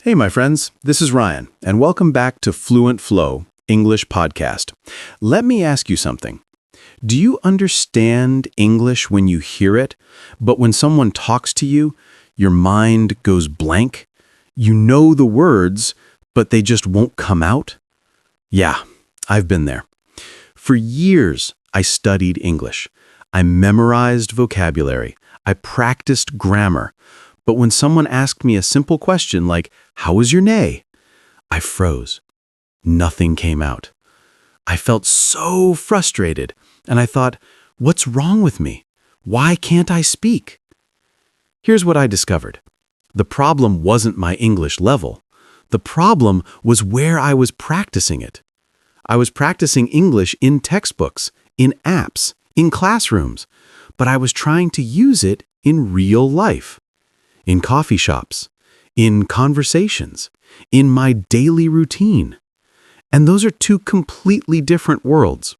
Hey, my friends, this is Ryan, and welcome back to Fluent Flow, English podcast. Let me ask you something. Do you understand English when you hear it, but when someone talks to you, your mind goes blank? You know the words, but they just won't come out? Yeah, I've been there. For years, I studied English. I memorized vocabulary. I practiced grammar. But when someone asked me a simple question like, "How was your day?" I froze. Nothing came out. I felt so frustrated, and I thought, what's wrong with me? Why can't I speak? Here's what I discovered. The problem wasn't my English level. The problem was where I was practicing it. I was practicing English in textbooks, in apps, in classrooms, but I was trying to use it in real life. In coffee shops, in conversations, in my daily routine. And those are two completely different worlds.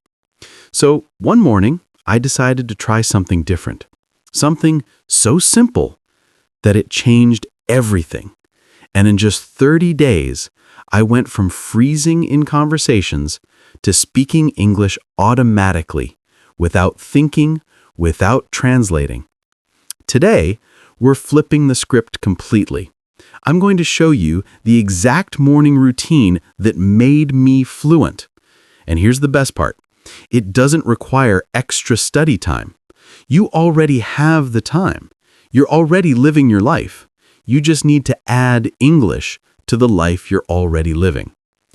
So one morning, I decided to try something different. Something so simple that it changed everything. And in just 30 days, I went from freezing in conversations to speaking English automatically, without thinking, without translating. Today, we're flipping the script completely. I'm going to show you the exact morning routine that made me fluent. And here's the best part. It doesn't require extra study time. You already have the time. You're already living your life. You just need to add English to the life you're already living.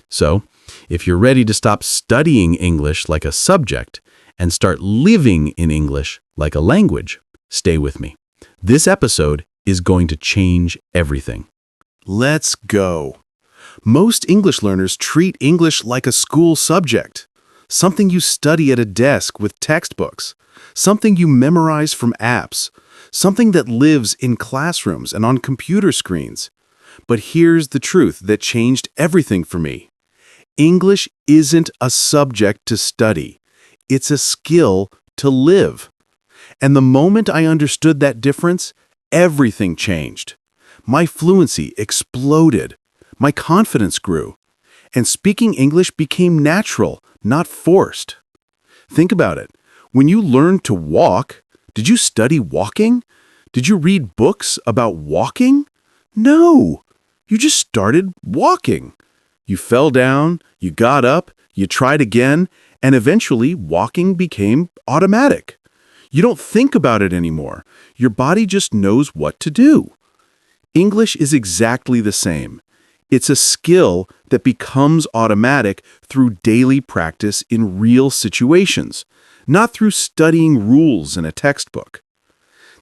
So, if you're ready to stop studying English like a subject and start living in English like a language, stay with me. This episode is going to change everything. Let's go. Most English learners treat English like a school subject, something you study at a desk with textbooks, something you memorize from apps, something that lives in classrooms and on computer screens. But here's the truth that changed everything for me. English isn't a subject to study. It's a skill to live. And the moment I understood that difference, everything changed. My fluency exploded. My confidence grew. And speaking English became natural, not forced. Think about it. When you learned to walk, did you study walking? Did you read books about walking? No. You just started walking. You fell down, you got up, you tried again, and eventually walking became automatic. You don't think about it anymore. Your body just knows what to do. English is exactly the same. It's a skill that becomes automatic through daily practice in real situations, not through studying rules in a textbook.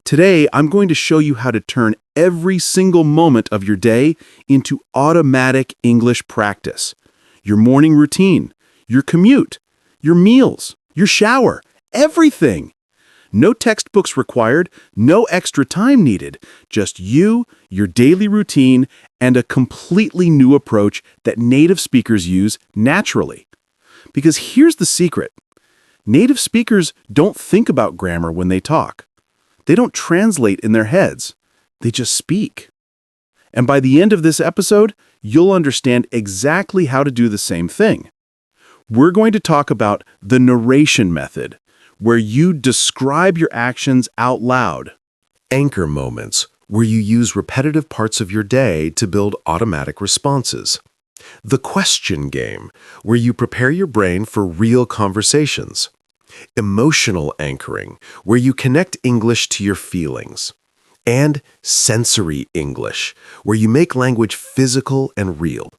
Today, I'm going to show you how to turn every single moment of your day into automatic English practice. Your morning routine, your commute, your meals, your shower, everything. No textbooks required, no extra time needed, just you, your daily routine, and a completely new approach that native speakers use naturally. Because here's the secret. Native speakers don't think about grammar when they talk. They don't translate in their heads. They just speak. And by the end of this episode, you'll understand exactly how to do the same thing. We're going to talk about the narration method, where you describe your actions out loud. Anchor moments, where you use repetitive parts of your day to build automatic responses. The question game, where you prepare your brain for real conversations. Emotional anchoring, where you connect English to your feelings. And sensory English, where you make language physical and real.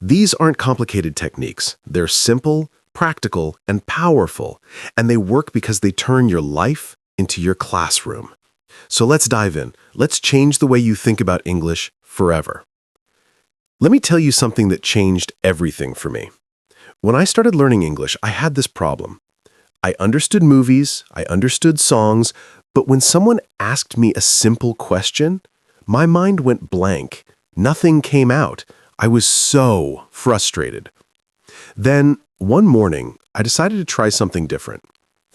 These aren't complicated techniques. They're simple, practical, and powerful, and they work because they turn your life into your classroom. So let's dive in. Let's change the way you think about English forever. Let me tell you something that changed everything for me. When I started learning English, I had this problem. I understood movies, I understood songs, but when someone asked me a simple question, my mind went blank. Nothing came out. I was so frustrated. Then, one morning, I decided to try something different.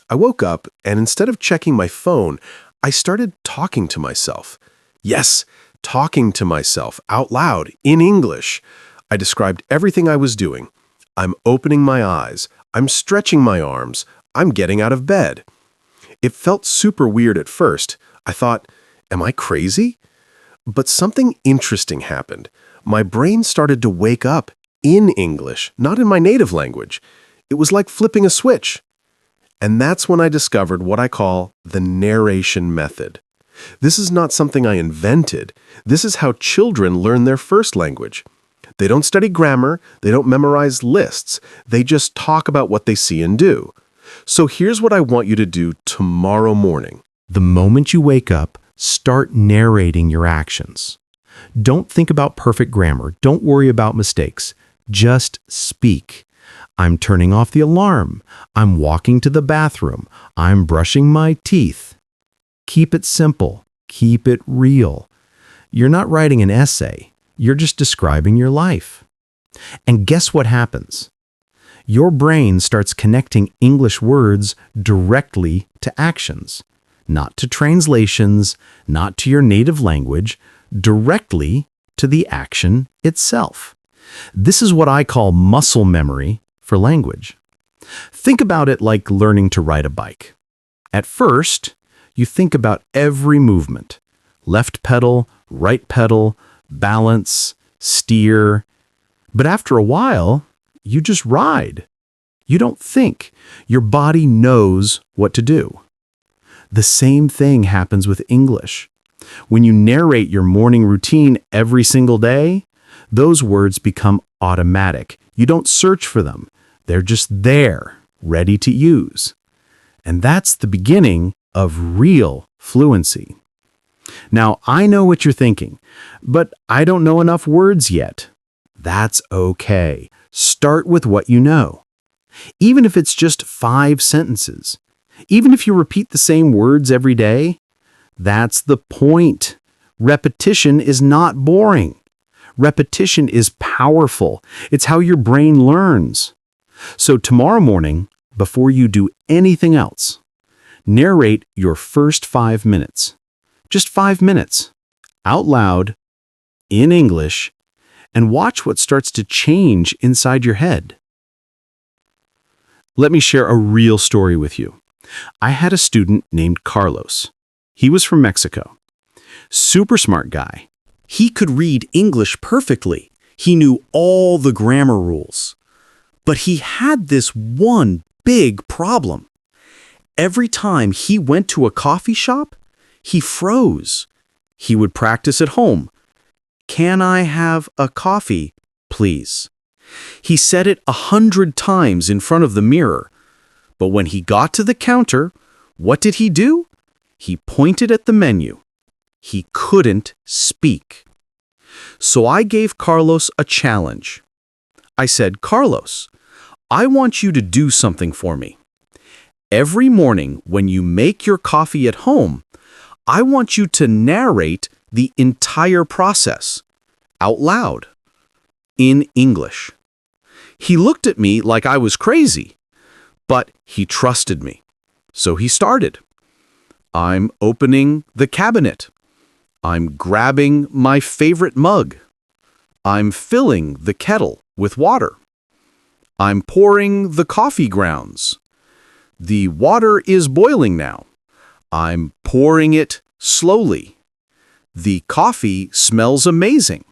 I woke up, and instead of checking my phone, I started talking to myself. Yes, talking to myself out loud in English. I described everything I was doing. I'm opening my eyes. I'm stretching my arms. I'm getting out of bed. It felt super weird at first. I thought, am I crazy? But something interesting happened. My brain started to wake up in English, not in my native language. It was like flipping a switch. And that's when I discovered what I call the narration method. This is not something I invented. This is how children learn their first language. They don't study grammar. They don't memorize lists. They just talk about what they see and do. So here's what I want you to do tomorrow morning. The moment you wake up, start narrating your actions. Don't think about perfect grammar. Don't worry about mistakes. Just speak. I'm turning off the alarm. I'm walking to the bathroom. I'm brushing my teeth. Keep it simple. Keep it real. You're not writing an essay. You're just describing your life. And guess what happens? Your brain starts connecting English words directly to actions, not to translations, not to your native language, directly to the action itself. This is what I call muscle memory for language. Think about it like learning to ride a bike. At first, you think about every movement: left pedal, right pedal, balance, steer. But after a while, you just ride. You don't think. Your body knows what to do. The same thing happens with English. When you narrate your morning routine every single day, those words become automatic. You don't search for them. They're just there, ready to use. And that's the beginning of real fluency. Now, I know what you're thinking, but I don't know enough words yet. That's okay. Start with what you know. Even if it's just 5 sentences, even if you repeat the same words every day, that's the point. Repetition is not boring. Repetition is powerful. It's how your brain learns. So tomorrow morning, before you do anything else, narrate your first 5 minutes. Just 5 minutes, out loud, in English, and watch what starts to change inside your head. Let me share a real story with you. I had a student named Carlos. He was from Mexico. Super smart guy. He could read English perfectly. He knew all the grammar rules. But he had this one big problem. Every time he went to a coffee shop, he froze. He would practice at home. "Can I have a coffee, please?" He said it 100 times in front of the mirror. But when he got to the counter, what did he do? He pointed at the menu. He couldn't speak. So I gave Carlos a challenge. I said, "Carlos, I want you to do something for me. Every morning when you make your coffee at home, I want you to narrate the entire process, out loud, in English." He looked at me like I was crazy, but he trusted me. So he started. "I'm opening the cabinet. I'm grabbing my favorite mug. I'm filling the kettle with water. I'm pouring the coffee grounds. The water is boiling now. I'm pouring it slowly. The coffee smells amazing."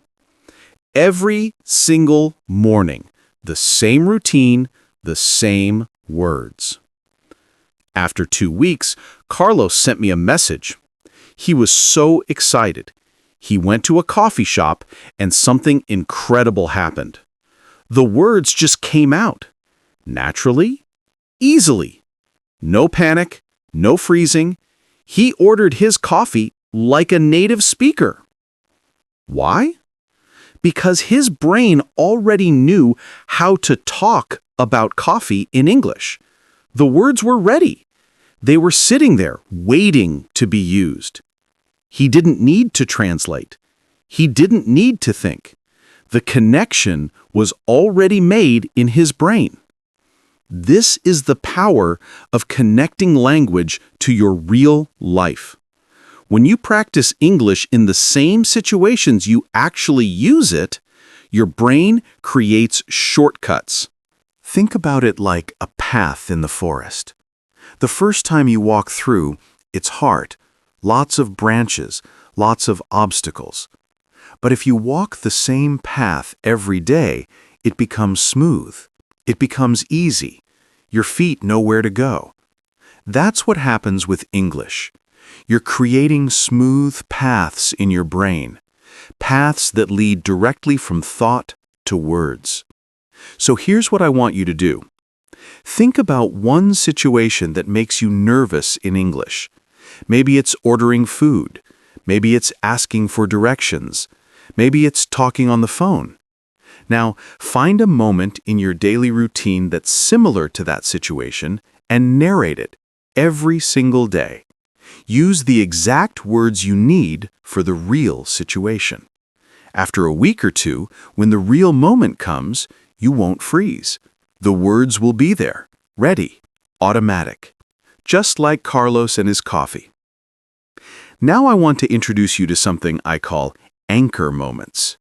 Every single morning, the same routine, the same words. After 2 weeks, Carlos sent me a message. He was so excited. He went to a coffee shop and something incredible happened. The words just came out. Naturally, easily. No panic, no freezing. He ordered his coffee like a native speaker. Why? Because his brain already knew how to talk about coffee in English. The words were ready. They were sitting there, waiting to be used. He didn't need to translate. He didn't need to think. The connection was already made in his brain. This is the power of connecting language to your real life. When you practice English in the same situations you actually use it, your brain creates shortcuts. Think about it like a path in the forest. The first time you walk through, it's hard. Lots of branches, lots of obstacles. But if you walk the same path every day, it becomes smooth. It becomes easy. Your feet know where to go. That's what happens with English. You're creating smooth paths in your brain, paths that lead directly from thought to words. So here's what I want you to do. Think about one situation that makes you nervous in English. Maybe it's ordering food. Maybe it's asking for directions. Maybe it's talking on the phone. Now, find a moment in your daily routine that's similar to that situation and narrate it every single day. Use the exact words you need for the real situation. After a week or two, when the real moment comes, you won't freeze. The words will be there, ready, automatic, just like Carlos and his coffee. Now I want to introduce you to something I call anchor moments.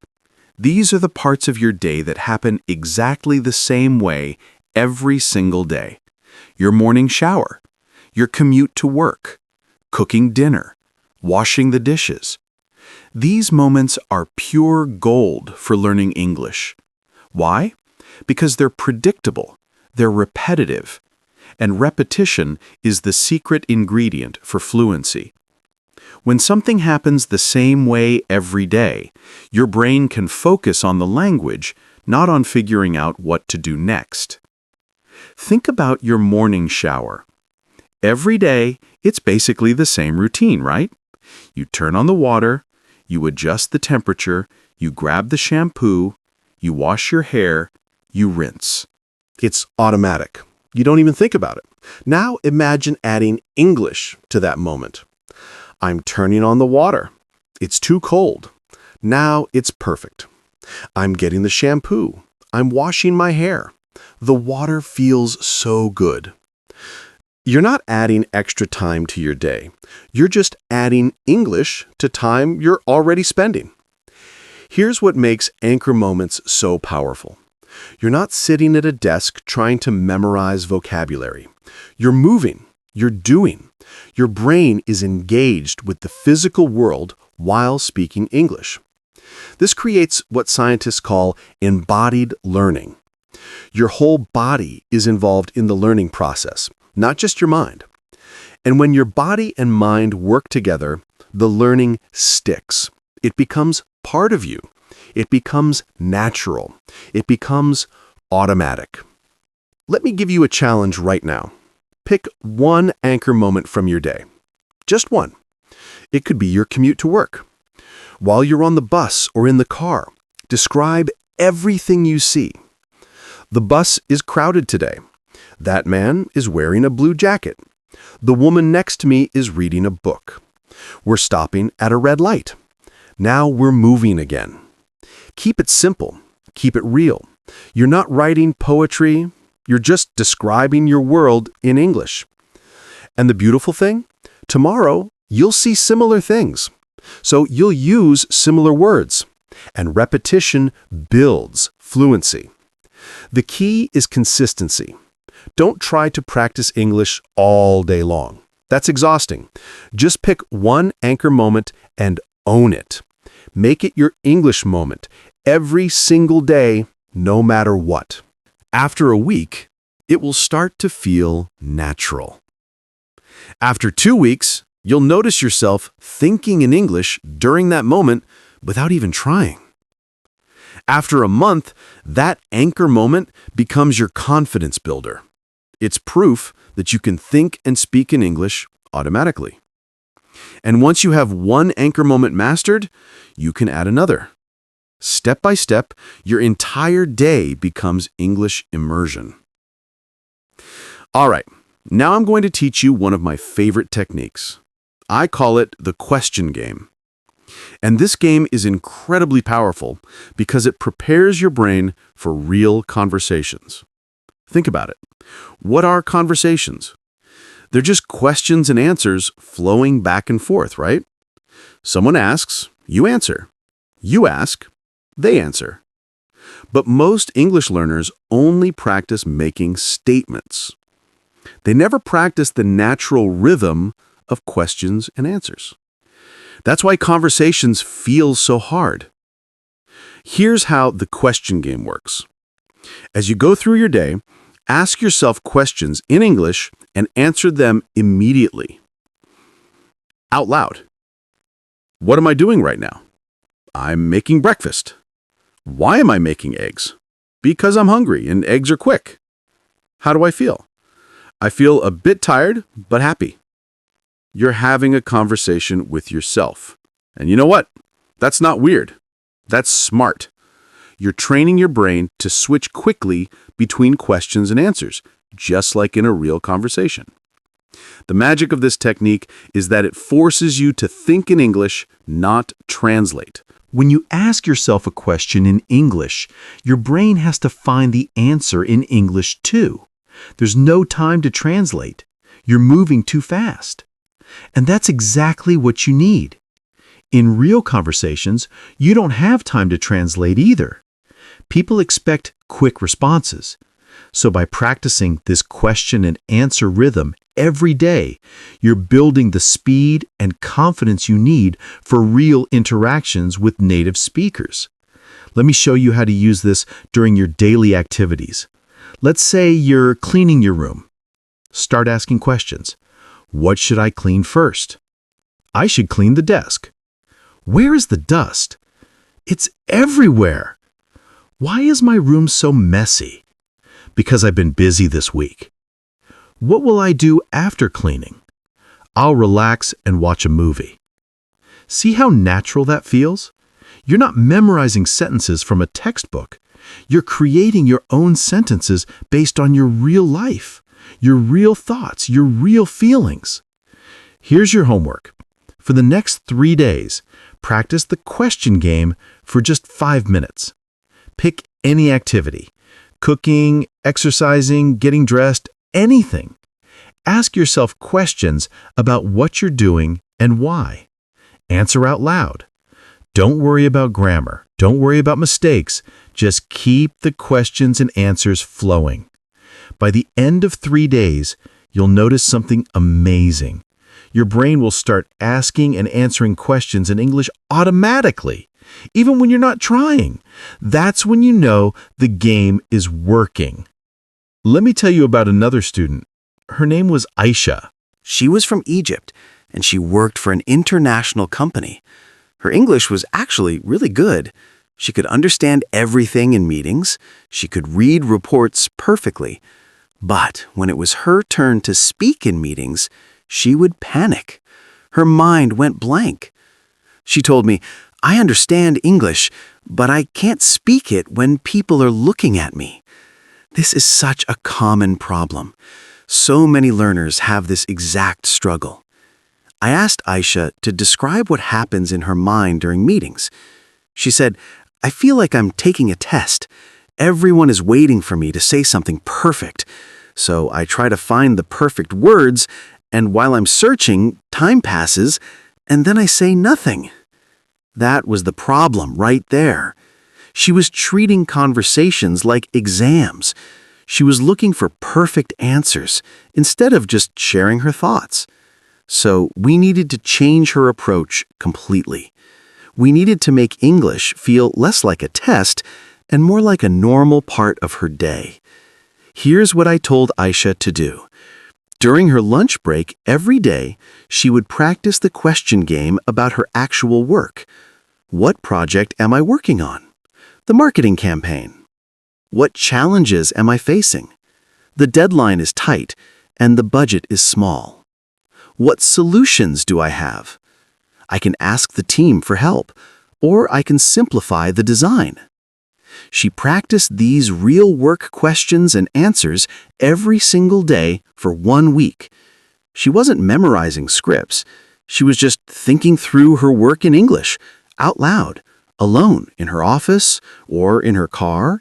These are the parts of your day that happen exactly the same way every single day. Your morning shower, your commute to work, cooking dinner, washing the dishes. These moments are pure gold for learning English. Why? Because they're predictable, they're repetitive, and repetition is the secret ingredient for fluency. When something happens the same way every day, your brain can focus on the language, not on figuring out what to do next. Think about your morning shower. Every day, it's basically the same routine, right? You turn on the water, you adjust the temperature, you grab the shampoo, you wash your hair, you rinse. It's automatic. You don't even think about it. Now imagine adding English to that moment. I'm turning on the water. It's too cold. Now it's perfect. I'm getting the shampoo. I'm washing my hair. The water feels so good. You're not adding extra time to your day. You're just adding English to time you're already spending. Here's what makes anchor moments so powerful. You're not sitting at a desk trying to memorize vocabulary. You're moving. You're doing. Your brain is engaged with the physical world while speaking English. This creates what scientists call embodied learning. Your whole body is involved in the learning process, not just your mind. And when your body and mind work together, the learning sticks. It becomes part of you. It becomes natural. It becomes automatic. Let me give you a challenge right now. Pick one anchor moment from your day. Just one. It could be your commute to work. While you're on the bus or in the car, describe everything you see. The bus is crowded today. That man is wearing a blue jacket. The woman next to me is reading a book. We're stopping at a red light. Now we're moving again. Keep it simple. Keep it real. You're not writing poetry. You're just describing your world in English. And the beautiful thing? Tomorrow, you'll see similar things. So you'll use similar words. And repetition builds fluency. The key is consistency. Don't try to practice English all day long. That's exhausting. Just pick one anchor moment and own it. Make it your English moment every single day, no matter what. After a week, it will start to feel natural. After 2 weeks, you'll notice yourself thinking in English during that moment without even trying. After a month, that anchor moment becomes your confidence builder. It's proof that you can think and speak in English automatically. And once you have one anchor moment mastered, you can add another. Step by step, your entire day becomes English immersion. All right, now I'm going to teach you one of my favorite techniques. I call it the question game. And this game is incredibly powerful because it prepares your brain for real conversations. Think about it. What are conversations? They're just questions and answers flowing back and forth, right? Someone asks, you answer. You ask, they answer. But most English learners only practice making statements. They never practice the natural rhythm of questions and answers. That's why conversations feel so hard. Here's how the question game works. As you go through your day, ask yourself questions in English and answer them immediately. Out loud. What am I doing right now? I'm making breakfast. Why am I making eggs? Because I'm hungry and eggs are quick. How do I feel? I feel a bit tired, but happy. You're having a conversation with yourself. And you know what? That's not weird. That's smart. You're training your brain to switch quickly between questions and answers, just like in a real conversation. The magic of this technique is that it forces you to think in English, not translate. When you ask yourself a question in English, your brain has to find the answer in English too. There's no time to translate. You're moving too fast. And that's exactly what you need. In real conversations, you don't have time to translate either. People expect quick responses. So by practicing this question and answer rhythm every day, you're building the speed and confidence you need for real interactions with native speakers. Let me show you how to use this during your daily activities. Let's say you're cleaning your room. Start asking questions. What should I clean first? I should clean the desk. Where is the dust? It's everywhere. Why is my room so messy? Because I've been busy this week. What will I do after cleaning? I'll relax and watch a movie. See how natural that feels? You're not memorizing sentences from a textbook. You're creating your own sentences based on your real life, your real thoughts, your real feelings. Here's your homework. For the next 3 days, practice the question game for just 5 minutes. Pick any activity. Cooking, exercising, getting dressed, anything. Ask yourself questions about what you're doing and why. Answer out loud. Don't worry about grammar. Don't worry about mistakes. Just keep the questions and answers flowing. By the end of 3 days, you'll notice something amazing. Your brain will start asking and answering questions in English automatically, even when you're not trying. That's when you know the game is working. Let me tell you about another student. Her name was Aisha. She was from Egypt, and she worked for an international company. Her English was actually really good. She could understand everything in meetings. She could read reports perfectly. But when it was her turn to speak in meetings, she would panic. Her mind went blank. She told me, "I understand English, but I can't speak it when people are looking at me." This is such a common problem. So many learners have this exact struggle. I asked Aisha to describe what happens in her mind during meetings. She said, "I feel like I'm taking a test. Everyone is waiting for me to say something perfect. So I try to find the perfect words, and while I'm searching, time passes, and then I say nothing." That was the problem right there. She was treating conversations like exams. She was looking for perfect answers instead of just sharing her thoughts. So we needed to change her approach completely. We needed to make English feel less like a test and more like a normal part of her day. Here's what I told Aisha to do. During her lunch break every day, she would practice the question game about her actual work. What project am I working on? The marketing campaign. What challenges am I facing? The deadline is tight and the budget is small. What solutions do I have? I can ask the team for help, or I can simplify the design. She practiced these real work questions and answers every single day for 1 week. She wasn't memorizing scripts. She was just thinking through her work in English, out loud, alone, in her office or in her car.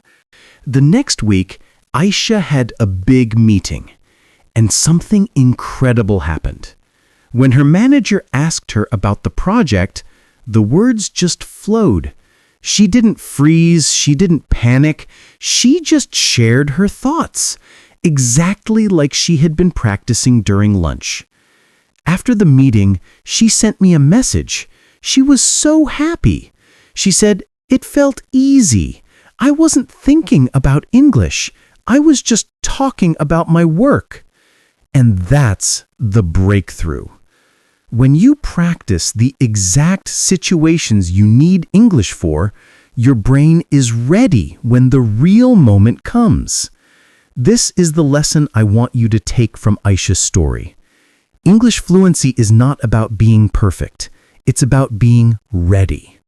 The next week, Aisha had a big meeting, and something incredible happened. When her manager asked her about the project, the words just flowed. She didn't freeze, she didn't panic, she just shared her thoughts, exactly like she had been practicing during lunch. After the meeting, she sent me a message. She was so happy. She said, "It felt easy. I wasn't thinking about English. I was just talking about my work." And that's the breakthrough. When you practice the exact situations you need English for, your brain is ready when the real moment comes. This is the lesson I want you to take from Aisha's story. English fluency is not about being perfect. It's about being ready.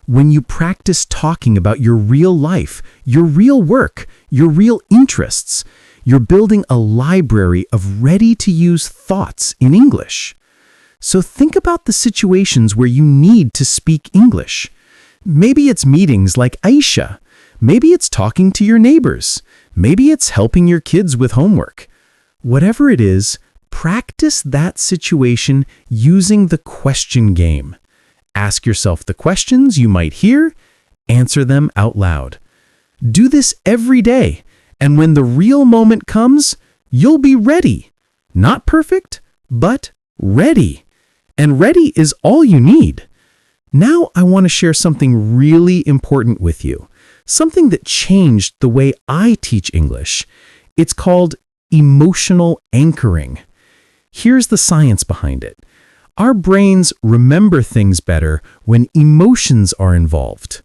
When you practice talking about your real life, your real work, your real interests, you're building a library of ready-to-use thoughts in English. So think about the situations where you need to speak English. Maybe it's meetings like Aisha. Maybe it's talking to your neighbors. Maybe it's helping your kids with homework. Whatever it is, practice that situation using the question game. Ask yourself the questions you might hear, answer them out loud. Do this every day, and when the real moment comes, you'll be ready. Not perfect, but ready. And ready is all you need. Now I want to share something really important with you, something that changed the way I teach English. It's called emotional anchoring. Here's the science behind it. Our brains remember things better when emotions are involved.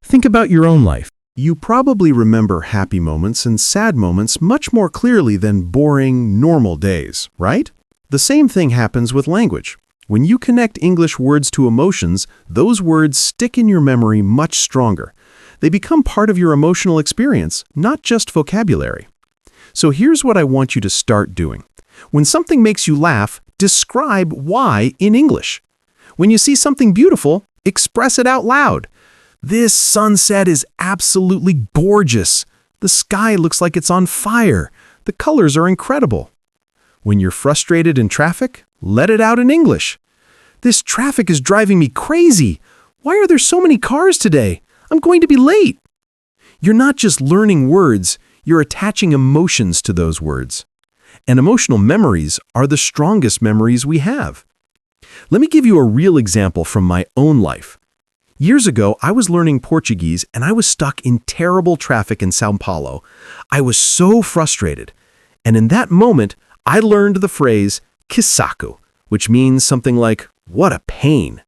Think about your own life. You probably remember happy moments and sad moments much more clearly than boring, normal days, right? The same thing happens with language. When you connect English words to emotions, those words stick in your memory much stronger. They become part of your emotional experience, not just vocabulary. So here's what I want you to start doing. When something makes you laugh, describe why in English. When you see something beautiful, express it out loud. This sunset is absolutely gorgeous. The sky looks like it's on fire. The colors are incredible. When you're frustrated in traffic, let it out in English. This traffic is driving me crazy. Why are there so many cars today? I'm going to be late. You're not just learning words, you're attaching emotions to those words. And emotional memories are the strongest memories we have. Let me give you a real example from my own life. Years ago, I was learning Portuguese and I was stuck in terrible traffic in São Paulo. I was so frustrated. And in that moment, I learned the phrase que saco, which means something like, what a pain.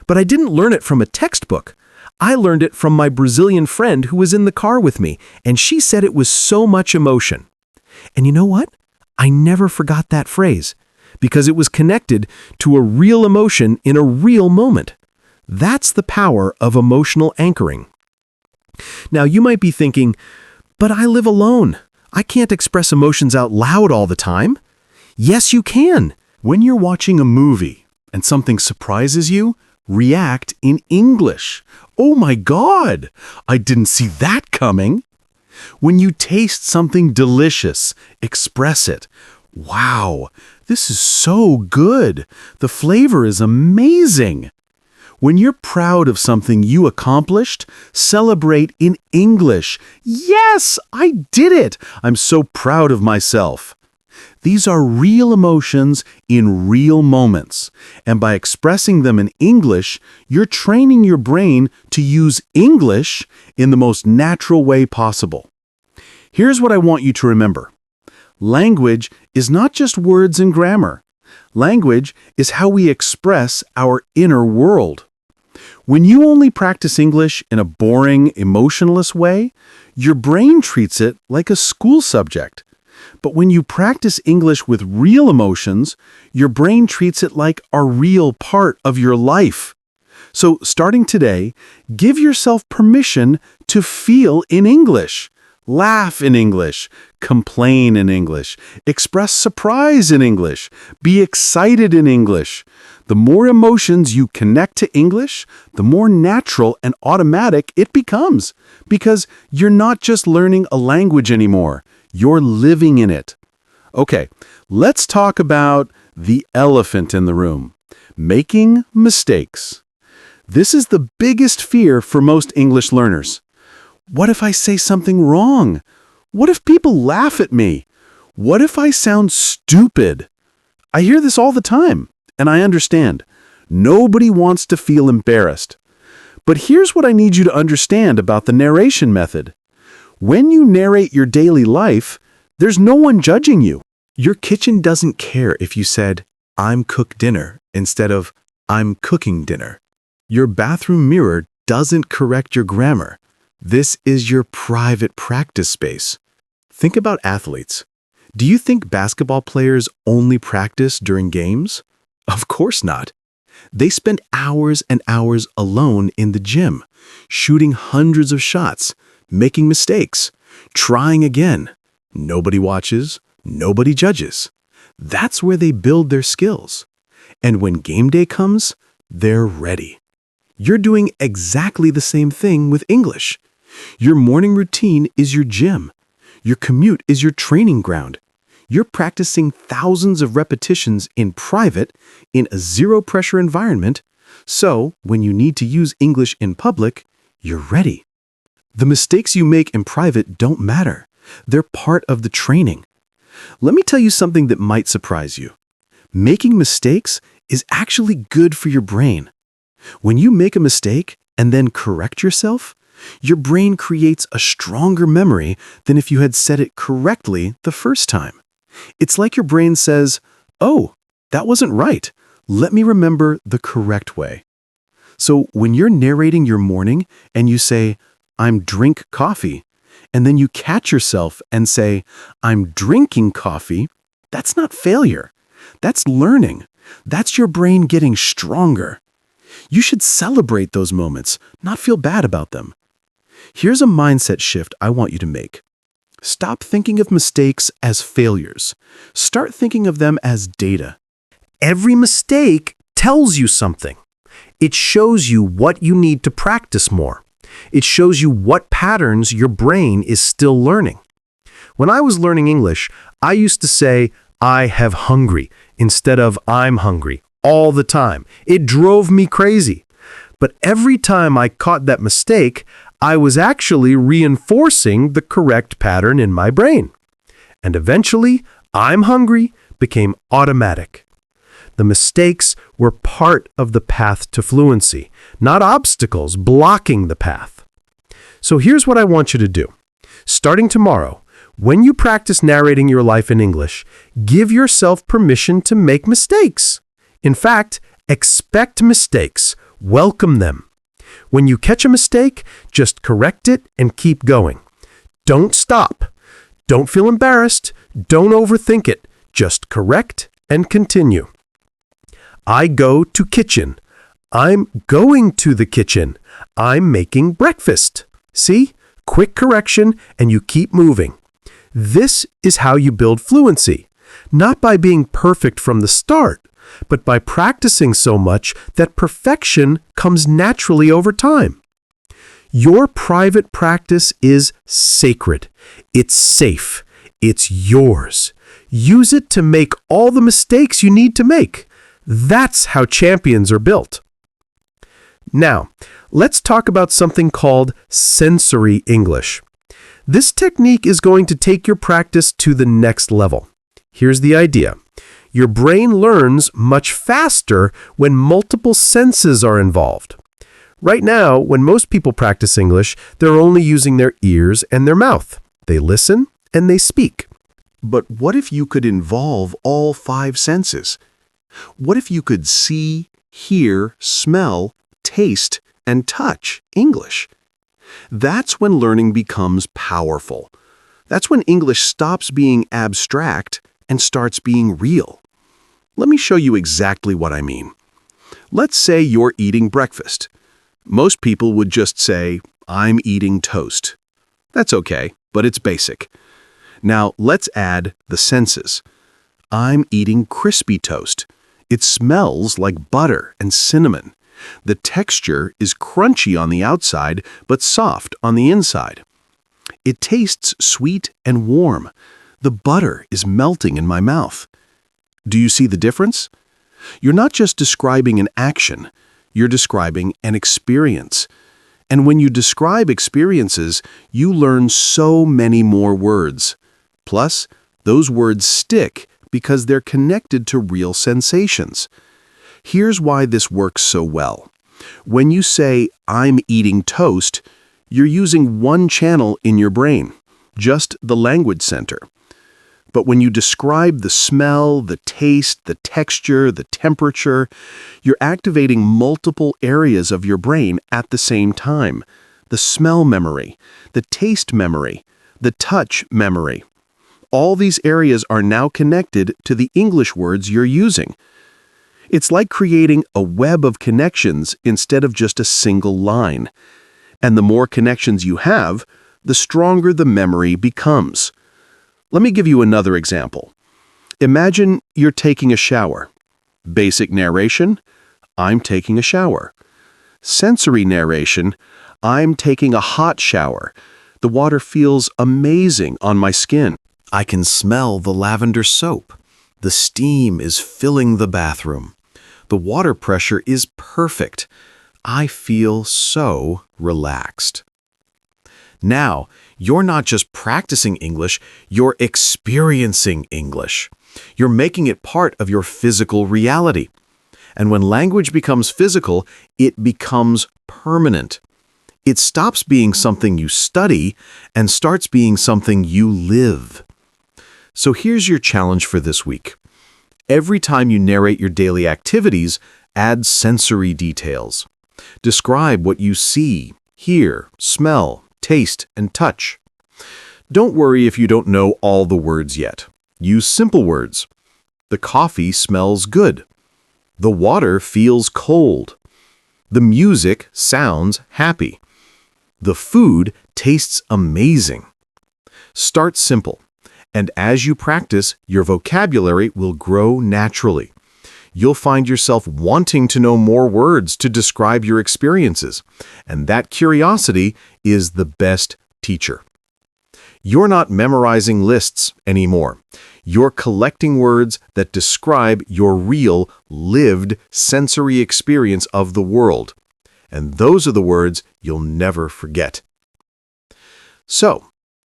But I didn't learn it from a textbook. I learned it from my Brazilian friend who was in the car with me, and she said it was so much emotion. And you know what? I never forgot that phrase, because it was connected to a real emotion in a real moment. That's the power of emotional anchoring. Now, you might be thinking, but I live alone. I can't express emotions out loud all the time. Yes, you can. When you're watching a movie and something surprises you, react in English. Oh my God! I didn't see that coming. When you taste something delicious, express it. Wow, this is so good. The flavor is amazing. When you're proud of something you accomplished, celebrate in English. Yes, I did it. I'm so proud of myself. These are real emotions in real moments, and by expressing them in English, you're training your brain to use English in the most natural way possible. Here's what I want you to remember. Language is not just words and grammar. Language is how we express our inner world. When you only practice English in a boring, emotionless way, your brain treats it like a school subject. But when you practice English with real emotions, your brain treats it like a real part of your life. So starting today, give yourself permission to feel in English. Laugh in English, complain in English, express surprise in English, be excited in English. The more emotions you connect to English, the more natural and automatic it becomes, because you're not just learning a language anymore, you're living in it. Okay, let's talk about the elephant in the room: making mistakes. This is the biggest fear for most English learners. What if I say something wrong? What if people laugh at me? What if I sound stupid? I hear this all the time, and I understand. Nobody wants to feel embarrassed. But here's what I need you to understand about the narration method. When you narrate your daily life, there's no one judging you. Your kitchen doesn't care if you said, "I'm cook dinner," instead of, "I'm cooking dinner." Your bathroom mirror doesn't correct your grammar. This is your private practice space. Think about athletes. Do you think basketball players only practice during games? Of course not. They spend hours and hours alone in the gym, shooting hundreds of shots, making mistakes, trying again. Nobody watches, nobody judges. That's where they build their skills. And when game day comes, they're ready. You're doing exactly the same thing with English. Your morning routine is your gym. Your commute is your training ground. You're practicing thousands of repetitions in private, in a zero-pressure environment, so when you need to use English in public, you're ready. The mistakes you make in private don't matter. They're part of the training. Let me tell you something that might surprise you. Making mistakes is actually good for your brain. When you make a mistake and then correct yourself, your brain creates a stronger memory than if you had said it correctly the first time. It's like your brain says, "Oh, that wasn't right. Let me remember the correct way." So when you're narrating your morning and you say, "I'm drink coffee," and then you catch yourself and say, "I'm drinking coffee," that's not failure. That's learning. That's your brain getting stronger. You should celebrate those moments, not feel bad about them. Here's a mindset shift I want you to make. Stop thinking of mistakes as failures. Start thinking of them as data. Every mistake tells you something. It shows you what you need to practice more. It shows you what patterns your brain is still learning. When I was learning English, I used to say, "I have hungry," instead of "I'm hungry," all the time. It drove me crazy. But every time I caught that mistake, I was actually reinforcing the correct pattern in my brain. And eventually, "I'm hungry" became automatic. The mistakes were part of the path to fluency, not obstacles blocking the path. So here's what I want you to do. Starting tomorrow, when you practice narrating your life in English, give yourself permission to make mistakes. In fact, expect mistakes. Welcome them. When you catch a mistake, just correct it and keep going. Don't stop. Don't feel embarrassed. Don't overthink it. Just correct and continue. I go to kitchen. I'm going to the kitchen. I'm making breakfast. See? Quick correction and you keep moving. This is how you build fluency. Not by being perfect from the start, but by practicing so much that perfection comes naturally over time. Your private practice is sacred. It's safe. It's yours. Use it to make all the mistakes you need to make. That's how champions are built. Now, let's talk about something called sensory English. This technique is going to take your practice to the next level. Here's the idea. Your brain learns much faster when multiple senses are involved. Right now, when most people practice English, they're only using their ears and their mouth. They listen and they speak. But what if you could involve all 5 senses? What if you could see, hear, smell, taste, and touch English? That's when learning becomes powerful. That's when English stops being abstract and starts being real. Let me show you exactly what I mean. Let's say you're eating breakfast. Most people would just say, "I'm eating toast." That's okay, but it's basic. Now let's add the senses. I'm eating crispy toast. It smells like butter and cinnamon. The texture is crunchy on the outside, but soft on the inside. It tastes sweet and warm. The butter is melting in my mouth. Do you see the difference? You're not just describing an action, you're describing an experience. And when you describe experiences, you learn so many more words. Plus, those words stick because they're connected to real sensations. Here's why this works so well. When you say, "I'm eating toast," you're using one channel in your brain, just the language center. But when you describe the smell, the taste, the texture, the temperature, you're activating multiple areas of your brain at the same time. The smell memory, the taste memory, the touch memory. All these areas are now connected to the English words you're using. It's like creating a web of connections instead of just a single line. And the more connections you have, the stronger the memory becomes. Let me give you another example. Imagine you're taking a shower. Basic narration, "I'm taking a shower." Sensory narration, "I'm taking a hot shower. The water feels amazing on my skin. I can smell the lavender soap. The steam is filling the bathroom. The water pressure is perfect. I feel so relaxed." Now, you're not just practicing English, you're experiencing English. You're making it part of your physical reality. And when language becomes physical, it becomes permanent. It stops being something you study and starts being something you live. So here's your challenge for this week. Every time you narrate your daily activities, add sensory details. Describe what you see, hear, smell, taste, and touch. Don't worry if you don't know all the words yet. Use simple words. The coffee smells good. The water feels cold. The music sounds happy. The food tastes amazing. Start simple, and as you practice, your vocabulary will grow naturally. You'll find yourself wanting to know more words to describe your experiences, and that curiosity is the best teacher. You're not memorizing lists anymore. You're collecting words that describe your real, lived sensory experience of the world. And those are the words you'll never forget. So,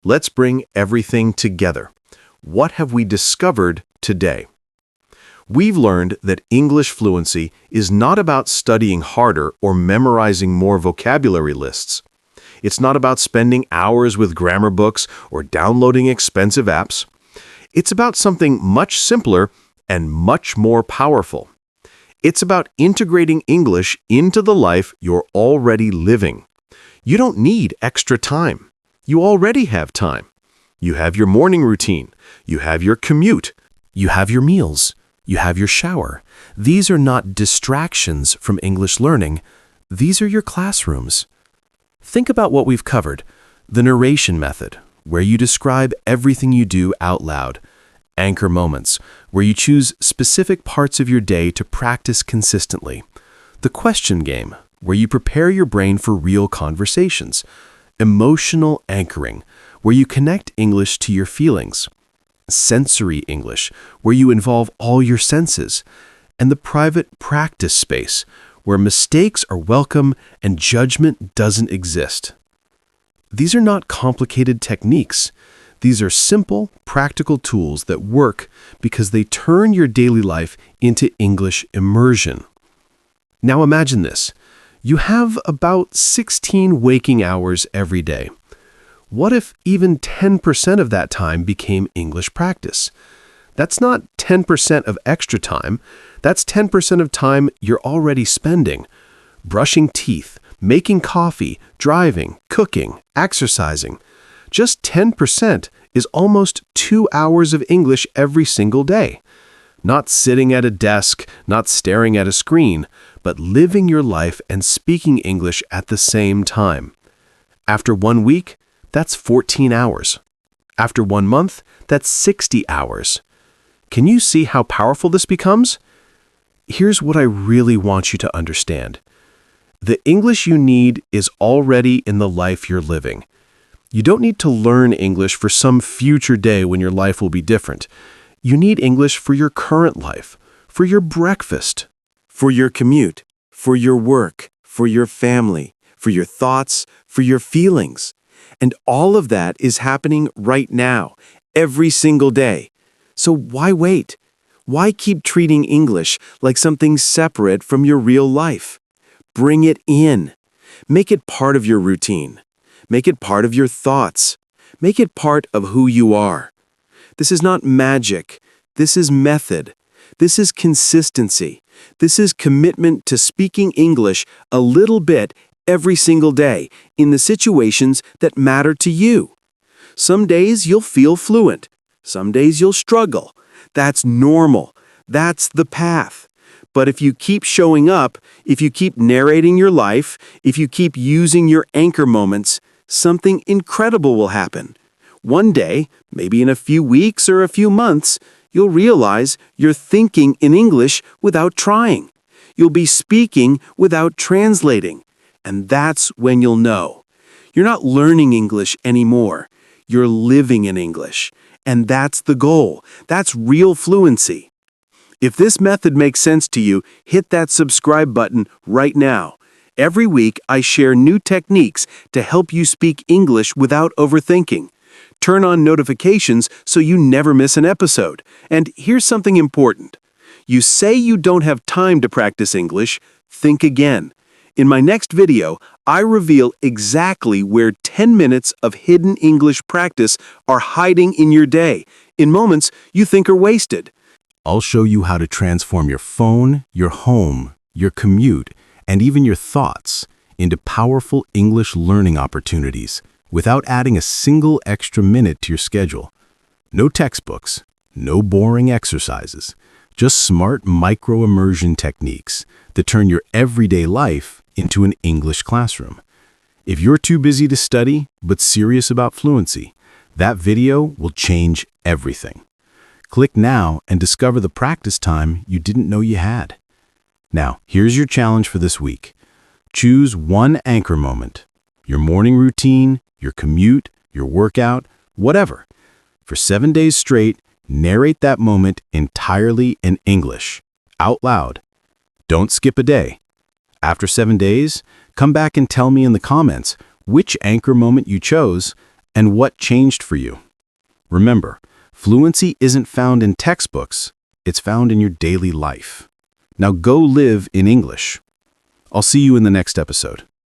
let's bring everything together. What have we discovered today? We've learned that English fluency is not about studying harder or memorizing more vocabulary lists. It's not about spending hours with grammar books or downloading expensive apps. It's about something much simpler and much more powerful. It's about integrating English into the life you're already living. You don't need extra time. You already have time. You have your morning routine. You have your commute. You have your meals. You have your shower. These are not distractions from English learning. These are your classrooms. Think about what we've covered. The narration method, where you describe everything you do out loud. Anchor moments, where you choose specific parts of your day to practice consistently. The question game, where you prepare your brain for real conversations. Emotional anchoring, where you connect English to your feelings. Sensory English, where you involve all your senses. And the private practice space, where mistakes are welcome and judgment doesn't exist. These are not complicated techniques. These are simple, practical tools that work because they turn your daily life into English immersion. Now imagine this. You have about 16 waking hours every day. What if even 10% of that time became English practice? That's not 10% of extra time. That's 10% of time you're already spending. Brushing teeth, making coffee, driving, cooking, exercising. Just 10% is almost 2 hours of English every single day. Not sitting at a desk, not staring at a screen, but living your life and speaking English at the same time. After 1 week, that's 14 hours. After 1 month, that's 60 hours. Can you see how powerful this becomes? Here's what I really want you to understand. The English you need is already in the life you're living. You don't need to learn English for some future day when your life will be different. You need English for your current life, for your breakfast, For your commute, for your work, for your family, for your thoughts, for your feelings. And all of that is happening right now, every single day. So why wait? Why keep treating English like something separate from your real life? Bring it in. Make it part of your routine. Make it part of your thoughts. Make it part of who you are. This is not magic. This is method. This is consistency. This is commitment to speaking English a little bit every single day in the situations that matter to you. Some days you'll feel fluent. Some days you'll struggle. That's normal. That's the path. But if you keep showing up, if you keep narrating your life, if you keep using your anchor moments, something incredible will happen. One day, maybe in a few weeks or a few months, you'll realize you're thinking in English without trying. You'll be speaking without translating. And that's when you'll know. You're not learning English anymore. You're living in English. And that's the goal. That's real fluency. If this method makes sense to you, hit that subscribe button right now. Every week, I share new techniques to help you speak English without overthinking. Turn on notifications so you never miss an episode. And here's something important. You say you don't have time to practice English. Think again. In my next video, I reveal exactly where 10 minutes of hidden English practice are hiding in your day, in moments you think are wasted. I'll show you how to transform your phone, your home, your commute, and even your thoughts into powerful English learning opportunities without adding a single extra minute to your schedule. No textbooks, no boring exercises, just smart micro-immersion techniques that turn your everyday life into an English classroom. If you're too busy to study but serious about fluency, that video will change everything. Click now and discover the practice time you didn't know you had. Now, here's your challenge for this week. Choose one anchor moment, your morning routine, your commute, your workout, whatever. For 7 days straight, narrate that moment entirely in English, out loud. Don't skip a day. After 7 days, come back and tell me in the comments which anchor moment you chose and what changed for you. Remember, fluency isn't found in textbooks, it's found in your daily life. Now go live in English. I'll see you in the next episode.